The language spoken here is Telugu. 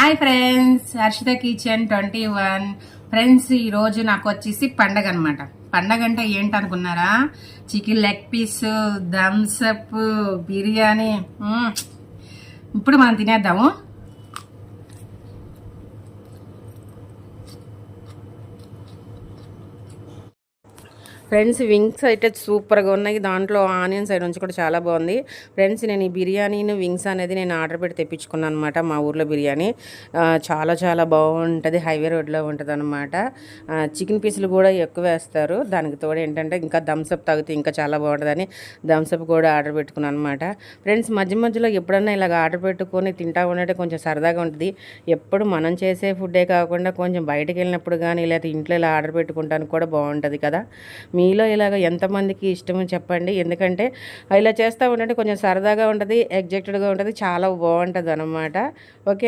Hi friends, Harshitha kitchen 21. Friends, ఈరోజు నాకు వచ్చేసి పండగ అనమాట. పండగ అంటే ఏంటనుకున్నారా? Chicken leg piece, Thums Up, biryani. ఇప్పుడు మనం తినేద్దాము. ఫ్రెండ్స్, వింగ్స్ అయితే సూపర్గా ఉన్నాయి. దాంట్లో ఆనియన్ సైడ్ నుంచి కూడా చాలా బాగుంది. ఫ్రెండ్స్, నేను ఈ బిర్యానీని వింగ్స్ అనేది నేను ఆర్డర్ పెట్టి తెప్పించుకున్నాను అనమాట. మా ఊర్లో బిర్యానీ చాలా చాలా బాగుంటుంది. హైవే రోడ్లో ఉంటుంది అనమాట. చికెన్ పీసులు కూడా ఎక్కువ వేస్తారు. దానికి తోడు ఏంటంటే ఇంకా థమ్స్అప్ తాగితే ఇంకా చాలా బాగుంటుందని థమ్స్అప్ కూడా ఆర్డర్ పెట్టుకున్నాను అనమాట. ఫ్రెండ్స్, మధ్య మధ్యలో ఎప్పుడన్నా ఇలాగ ఆర్డర్ పెట్టుకొని తింటా ఉంటే కొంచెం సరదాగా ఉంటుంది. ఎప్పుడు మనం చేసే ఫుడ్డే కాకుండా కొంచెం బయటకు వెళ్ళినప్పుడు కానీ లేకపోతే ఇంట్లో ఇలా ఆర్డర్ పెట్టుకుంటానికి కూడా బాగుంటుంది కదా. మీలో ఇలాగ ఎంతమందికి ఇష్టమో చెప్పండి. ఎందుకంటే ఇలా చేస్తూ ఉంటే కొంచెం సరదాగా ఉంటుంది, ఎగ్జైటెడ్గా ఉంటుంది, చాలా బాగుంటుంది అనమాట. ఓకే.